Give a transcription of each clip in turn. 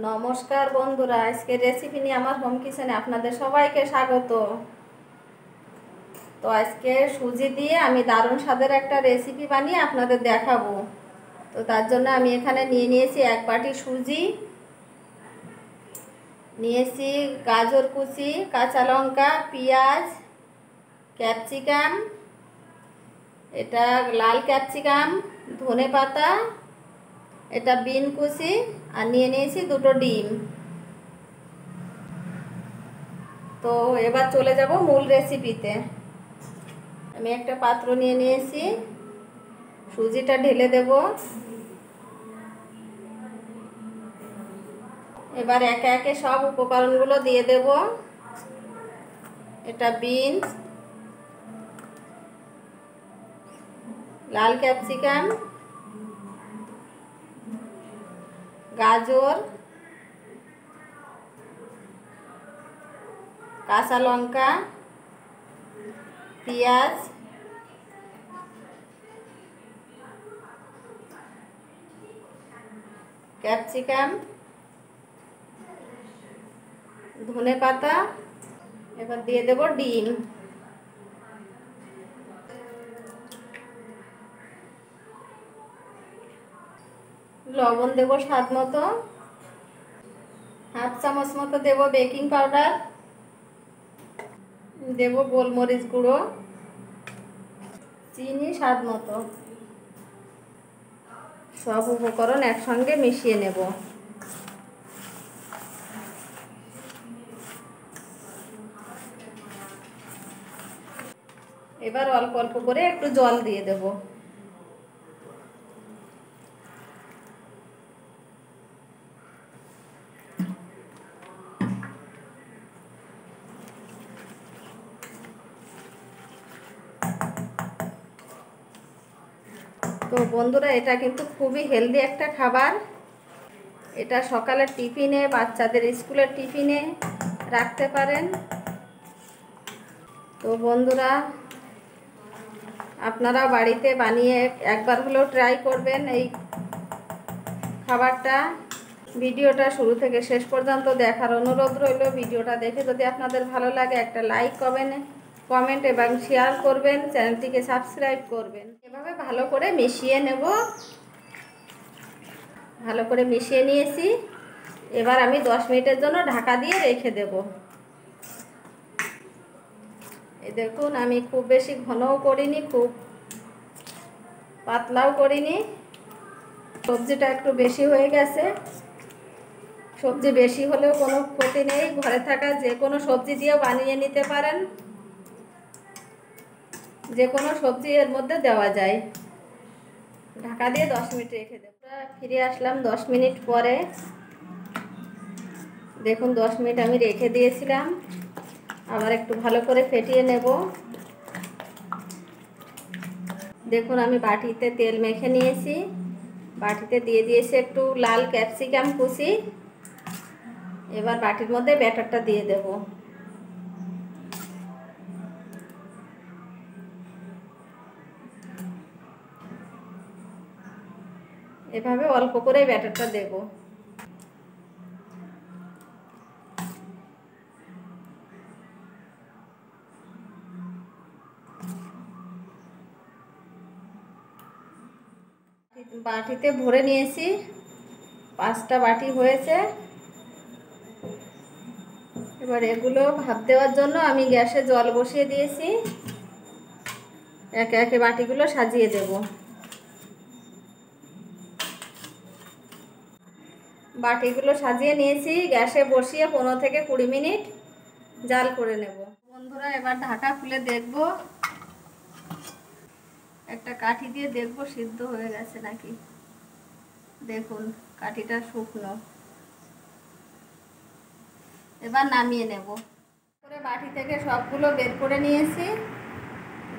নমস্কার বন্ধুরা, আজকের রেসিপি নিয়ে আমার হোম কিচেনে আপনাদের সবাইকে স্বাগত। তো আজকে সুজি দিয়ে আমি দারুণ স্বাদের একটা রেসিপি বানিয়ে আপনাদের দেখাবো। তো তার জন্য আমি এখানে নিয়ে নিয়েছি 1 বাটি সুজি, নিয়েছি গাজর কুচি, কাঁচা লঙ্কা, পেঁয়াজ, ক্যাপসিকাম, এটা লাল ক্যাপসিকাম, ধনেপাতা, এটা বিন কুচি, আর নিয়ে নিয়েছি 2টো ডিম। তো এবার চলে যাব মূল রেসিপিতে। আমি একটা পাত্র নিয়ে নিয়েছি, সুজিটা ঢেলে দেব। এবার একে একে সব উপকরণগুলো দিয়ে দেব। এটা বিনস, লাল ক্যাপসিকাম, গাজর, কাঁচা লঙ্কা, পেঁয়াজ, ক্যাপসিকাম, ধনেপাতা। এবার দিয়ে দেব ডিম। লবণ দেব স্বাদ মতো, হাফ চামচ মতো দেব বেকিং পাউডার, দেব গোলমরিচ গুঁড়ো, চিনি স্বাদ মতো। সব উপকরণ একসঙ্গে মিশিয়ে নেব। এবার অল্প অল্প করে একটু জল দিয়ে দেব। তো বন্ধুরা, এটা কিন্তু খুবই হেলদি একটা খাবার। এটা সকালের টিফিনে, বাচ্চাদের স্কুলের টিফিনে রাখতে পারেন। তো বন্ধুরা, আপনারা বাড়িতে বানিয়ে একবার হলেও ট্রাই করবেন এই খাবারটা। ভিডিওটা শুরু থেকে শেষ পর্যন্ত দেখার অনুরোধ রইল। ভিডিওটা দেখে যদি আপনাদের ভালো লাগে একটা লাইক কমেন্ট এবং শেয়ার করবেন, চ্যানেলটিকে সাবস্ক্রাইব করবেন। এভাবে ভালো করে মিশিয়ে নেব। ভালো করে মিশিয়ে নিয়েছি। এবার আমি 10 মিনিটের জন্য ঢাকা দিয়ে রেখে দেব। এই দেখুন, আমি খুব বেশি ঘনও করিনি, খুব পাতলাও করিনি। সবজিটা একটু বেশি হয়ে গেছে। সবজি বেশি হলেও কোনো ক্ষতি নেই, ঘরে থাকা যে কোনো সবজি দিয়েও বানিয়ে নিতে পারেন। যে কোনো সবজি এর মধ্যে দেওয়া যায়। ঢাকা দিয়ে 10 মিনিট রেখে দেব। ফিরে আসলাম 10 মিনিট পরে। দেখুন, 10 মিনিট আমি রেখে দিয়েছিলাম। আবার একটু ভালো করে ফেটিয়ে নেব। দেখুন, আমি বাটিতে তেল মেখে নিয়েছি। বাটিতে দিয়ে দিয়েছি একটু লাল ক্যাপসিকাম কুচি। এবার বাটির মধ্যে ব্যাটারটা দিয়ে দেব। এভাবে অল্প করে ব্যাটারটা দেব। বাটিতে ভরে নিয়েছি, 5টা বাটি হয়েছে। এবার এগুলো ভাপ দেওয়ার জন্য আমি গ্যাসে জল বসিয়ে দিয়েছি। একে একে বাটিগুলো সাজিয়ে দেব। বাটিগুলো সাজিয়ে নিয়েছি। গ্যাসে বসিয়ে 15 থেকে 20 মিনিট জাল করে নেব। বন্ধুরা, এবার ঢাকা খুলে দেখব। একটা কাঠি দিয়ে দেখব সিদ্ধ হয়ে গেছে নাকি। দেখুন, কাঠিটা শুকনো। এবার নামিয়ে নেব। করে বাটি থেকে সবগুলো বের করে নিয়েছি।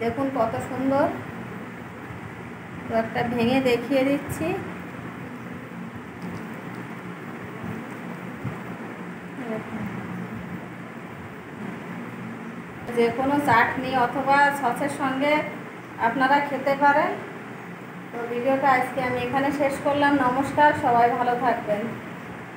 দেখুন কত সুন্দর। তো একটা ভেঙে দেখিয়ে দিচ্ছি। যে কোনো চাটনি অথবা সসের সঙ্গে আপনারা খেতে পারেন। তো ভিডিওটা আজকে আমি এখানে শেষ করলাম। নমস্কার, সবাই ভালো থাকবেন।